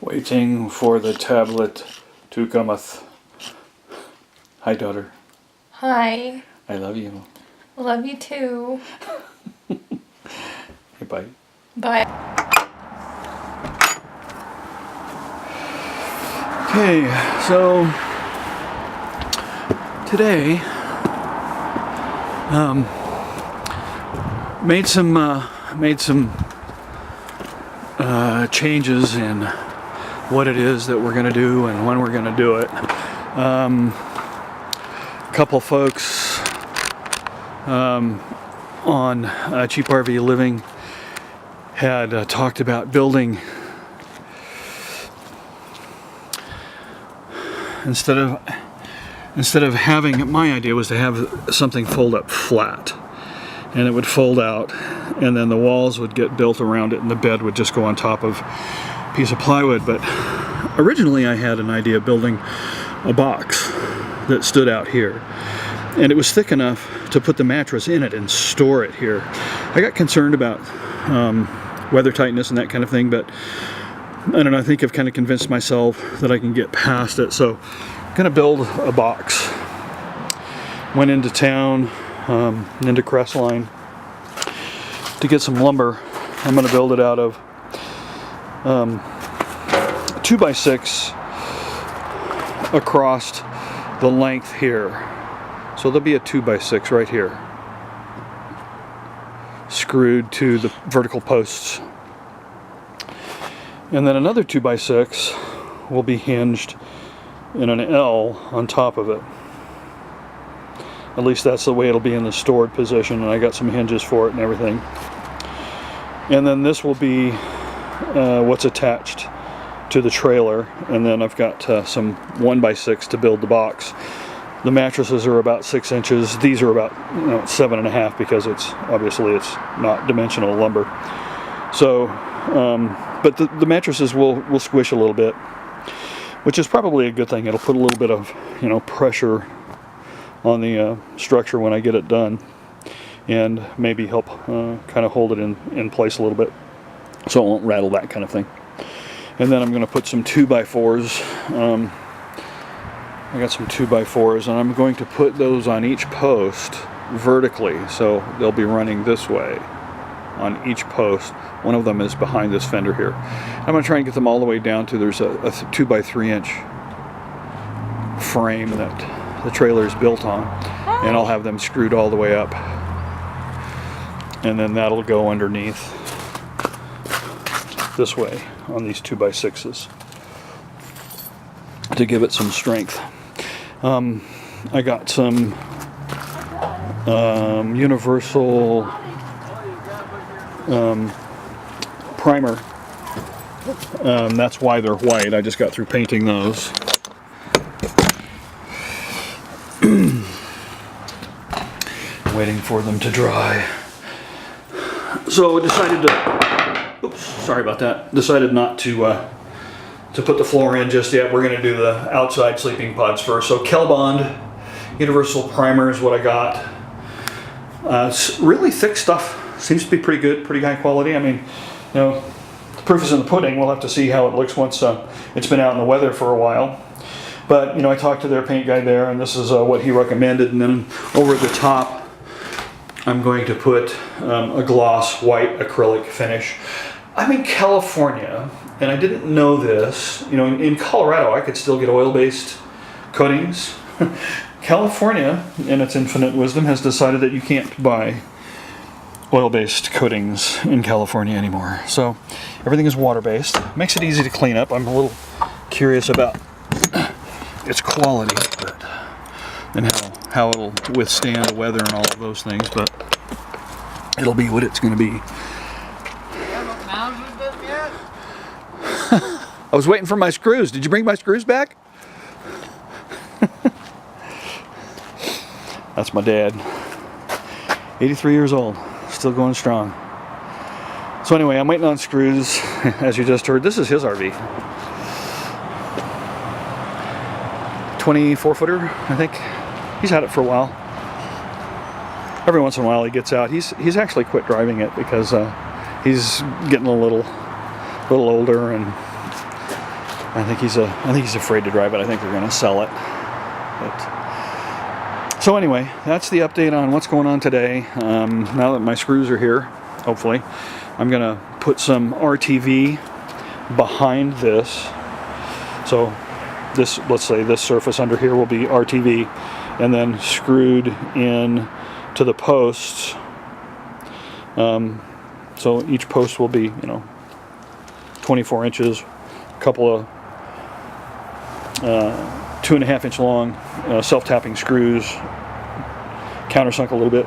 Waiting for the tablet to cometh. Hi, daughter. Hi. I love you. Love you too. Hey, bye. Bye. Okay, so today made some changes in what it is that we're going to do and when we're going to do it. A couple folks on Cheap RV Living had talked about building, instead of having, my idea was to have something fold up flat, and it would fold out, and then the walls would get built around it, and the bed would just go on top of a piece of plywood. But originally I had an idea of building a box that stood out here, and it was thick enough to put the mattress in it and store it here. I got concerned about weather tightness and that kind of thing, but I don't know, I think I've kind of convinced myself that I can get past it. So I'm gonna build a box. Went into town, into Crestline, to get some lumber. I'm gonna build it out of 2x6 across the length here. So there'll be a 2x6 right here, screwed to the vertical posts. And then another 2x6 will be hinged in an L on top of it. At least that's the way it'll be in the stored position, and I got some hinges for it and everything. And then this will be what's attached to the trailer, and then I've got some 1x6 to build the box. The mattresses are about 6 inches. These are about 7.5 because it's not dimensional lumber. So, but the mattresses will squish a little bit, which is probably a good thing. It'll put a little bit of pressure on the structure when I get it done, and maybe help kind of hold it in place a little bit so it won't rattle, that kind of thing. And then I'm going to put some 2x4s. I got some 2x4s, and I'm going to put those on each post vertically, so they'll be running this way on each post. One of them is behind this fender here. I'm going to try and get them all the way down to, there's a 2x3 inch frame that the trailer is built on, and I'll have them screwed all the way up, and then that'll go underneath this way on these 2x6s to give it some strength. I got some universal primer. That's why they're white. I just got through painting those. Waiting for them to dry. So I decided to, oops, sorry about that. Decided not to put the floor in just yet. We're going to do the outside sleeping pods first. So Kelbond universal primer is what I got. It's really thick stuff. Seems to be pretty good, pretty high quality. I mean, the proof is in the pudding. We'll have to see how it looks once it's been out in the weather for a while. But I talked to their paint guy there, and this is what he recommended. And then over at the top, I'm going to put a gloss white acrylic finish. I'm in California, and I didn't know this. In Colorado, I could still get oil-based coatings. California, in its infinite wisdom, has decided that you can't buy oil-based coatings in California anymore. So everything is water-based. Makes it easy to clean up. I'm a little curious about its quality, and how it'll withstand the weather and all of those things, but it'll be what it's going to be. I was waiting for my screws. Did you bring my screws back? That's my dad. 83 years old, still going strong. So anyway, I'm waiting on screws, as you just heard. This is his RV. 24-footer, I think. He's had it for a while. Every once in a while he gets out. He's actually quit driving it because he's getting a little older, and I think he's afraid to drive it. I think they're going to sell it. So anyway, that's the update on what's going on today. Now that my screws are here, hopefully, I'm going to put some RTV behind this. So this, let's say this surface under here will be RTV, and then screwed in to the posts. So each post will be, 24 inches, a couple of 2.5 inch long self-tapping screws, countersunk a little bit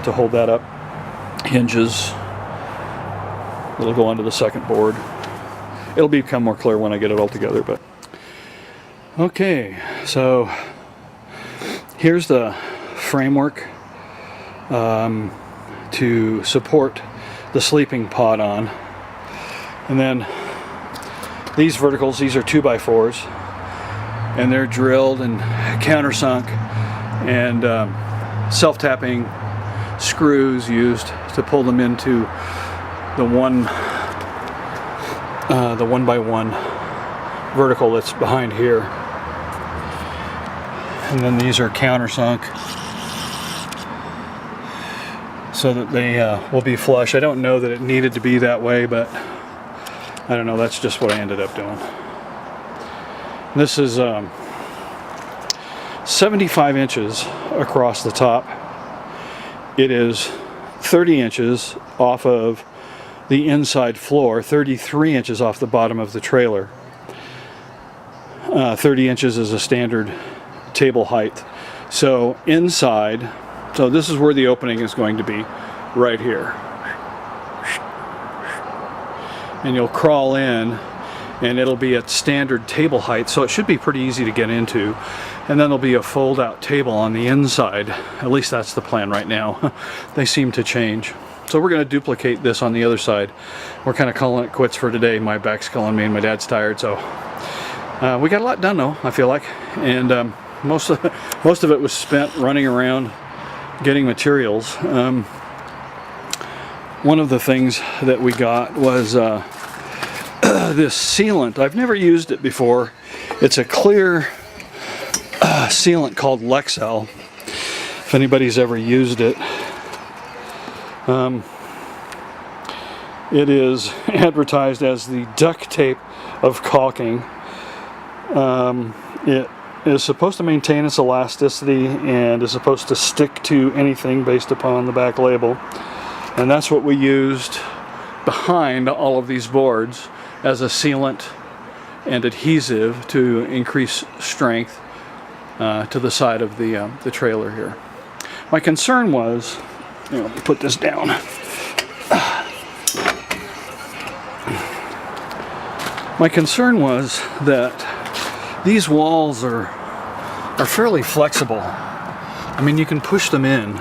to hold that up, hinges. It'll go onto the second board. It'll become more clear when I get it all together. But okay, so here's the framework to support the sleeping pod on, and then these verticals, these are 2x4s, and they're drilled and countersunk, and self-tapping screws used to pull them into the one by one vertical that's behind here. And then these are countersunk so that they will be flush. I don't know that it needed to be that way, but I don't know, that's just what I ended up doing. This is 75 inches across the top. It is 30 inches off of the inside floor, 33 inches off the bottom of the trailer. 30 inches is a standard table height. So inside, so this is where the opening is going to be, right here. And you'll crawl in, and it'll be at standard table height, so it should be pretty easy to get into. And then there'll be a fold-out table on the inside. At least that's the plan right now. They seem to change. So we're going to duplicate this on the other side. We're kind of calling it quits for today. My back's killing me and my dad's tired, so we got a lot done though, I feel like. And most of it was spent running around getting materials. One of the things that we got was this sealant. I've never used it before. It's a clear sealant called Lexel, if anybody's ever used it. It is advertised as the duct tape of caulking. It is supposed to maintain its elasticity and is supposed to stick to anything based upon the back label. And that's what we used behind all of these boards as a sealant and adhesive to increase strength to the side of the trailer here. My concern was, let me put this down. My concern was that these walls are fairly flexible. I mean, you can push them in,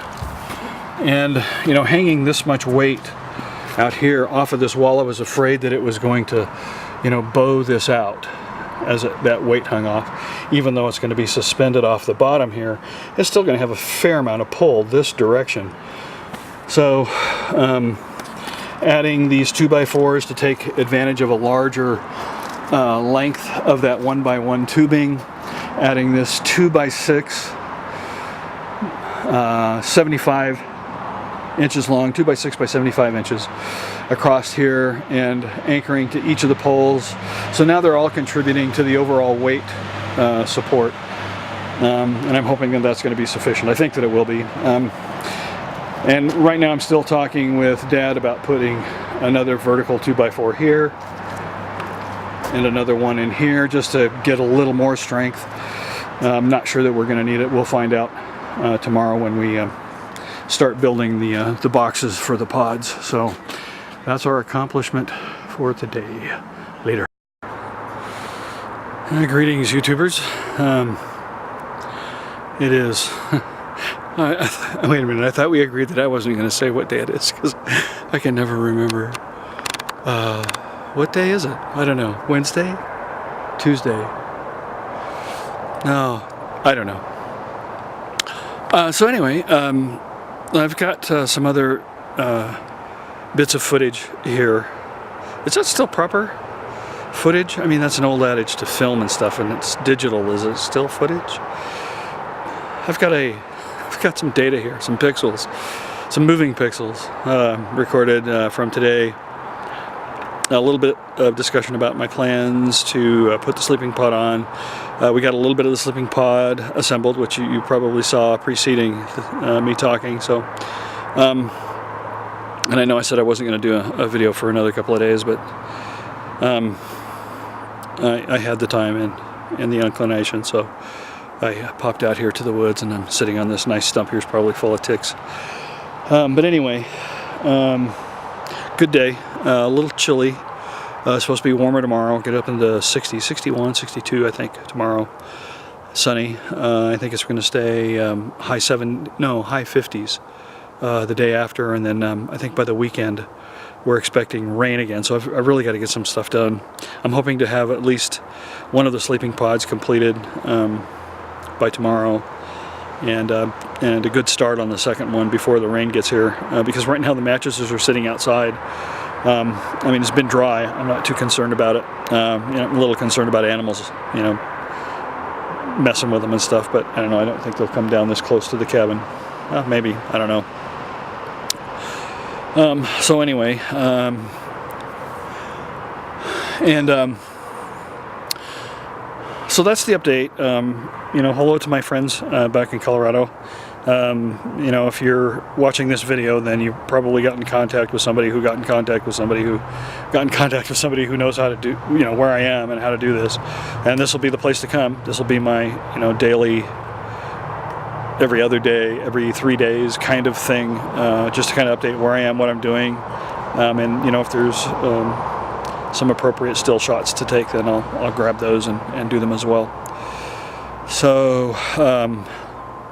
and hanging this much weight out here off of this wall, I was afraid that it was going to bow this out as that weight hung off. Even though it's going to be suspended off the bottom here, it's still going to have a fair amount of pull this direction. So adding these 2x4s to take advantage of a larger length of that 1x1 tubing, adding this 2x6 75 inches long, 2x6 by 75 inches across here, and anchoring to each of the poles. So now they're all contributing to the overall weight support, and I'm hoping that that's going to be sufficient. I think that it will be. And right now I'm still talking with Dad about putting another vertical 2x4 here and another one in here just to get a little more strength. I'm not sure that we're going to need it. We'll find out tomorrow when we start building the boxes for the pods. So that's our accomplishment for today. Later. Greetings, YouTubers. It is... wait a minute, I thought we agreed that I wasn't going to say what day it is, because I can never remember. What day is it? I don't know. Wednesday? Tuesday? No, I don't know. So anyway, I've got some other bits of footage here. Is that still proper? footage. I mean, that's an old adage to film and stuff, and it's digital. Is it still footage? I've got some data here, some pixels, some moving pixels recorded from today. A little bit of discussion about my plans to put the sleeping pod on. We got a little bit of the sleeping pod assembled, which you probably saw preceding me talking. So, and I know I said I wasn't going to do a video for another couple of days, but I had the time and the inclination, so I popped out here to the woods, and I'm sitting on this nice stump here. It's probably full of ticks. But anyway, good day. A little chilly. It's supposed to be warmer tomorrow. Get up into 60, 61, 62, I think, tomorrow. Sunny. I think it's going to stay high 50s the day after, and then I think by the weekend we're expecting rain again. So I've really got to get some stuff done. I'm hoping to have at least one of the sleeping pods completed by tomorrow, and a good start on the second one before the rain gets here, because right now the mattresses are sitting outside. I mean, it's been dry. I'm not too concerned about it. I'm a little concerned about animals, messing with them and stuff, but I don't know. I don't think they'll come down this close to the cabin. Maybe, I don't know. So anyway, so that's the update. Hello to my friends back in Colorado. If you're watching this video, then you probably got in contact with somebody who got in contact with somebody who got in contact with somebody who knows how to do, where I am and how to do this. And this will be the place to come. This will be my, daily, every other day, every 3 days kind of thing, just to kind of update where I am, what I'm doing. And if there's some appropriate still shots to take, then I'll grab those and do them as well. So,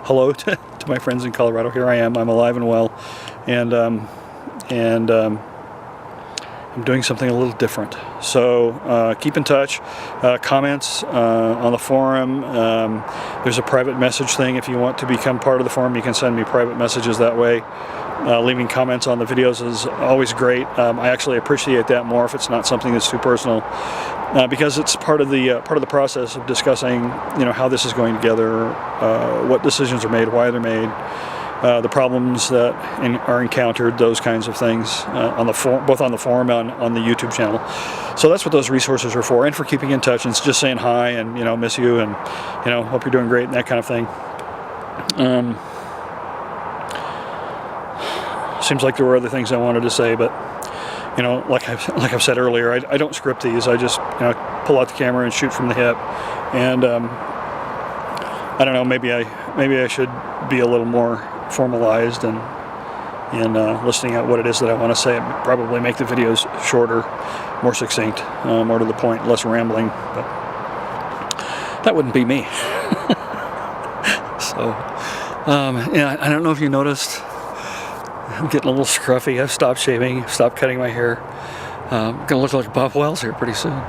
hello to my friends in Colorado. Here I am. I'm alive and well, and I'm doing something a little different. So keep in touch. Comments on the forum. There's a private message thing. If you want to become part of the forum, you can send me private messages that way. Leaving comments on the videos is always great. I actually appreciate that more if it's not something that's too personal, because it's part of the process of discussing, how this is going together, what decisions are made, why they're made, the problems that are encountered, those kinds of things on the both on the forum and on the YouTube channel. So that's what those resources are for, and for keeping in touch and just saying hi and miss you and hope you're doing great and that kind of thing. Seems like there were other things I wanted to say, but like I've said earlier, I don't script these. I just pull out the camera and shoot from the hip, and I don't know. Maybe I should be a little more formalized and listing out what it is that I want to say. I'd probably make the videos shorter, more succinct, more to the point, less rambling. But that wouldn't be me. So I don't know if you noticed. I'm getting a little scruffy. I've stopped shaving, stopped cutting my hair. I'm going to look like Bob Wells here pretty soon.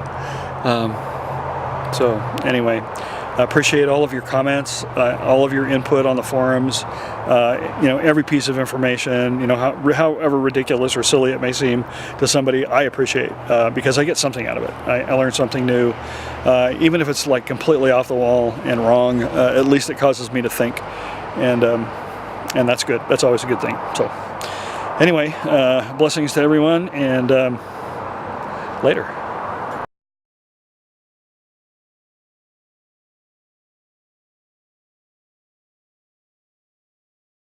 So anyway, I appreciate all of your comments, all of your input on the forums. Every piece of information, however ridiculous or silly it may seem to somebody, I appreciate, because I get something out of it. I learn something new. Even if it's like completely off the wall and wrong, at least it causes me to think. And that's good. That's always a good thing. So anyway, blessings to everyone, and later.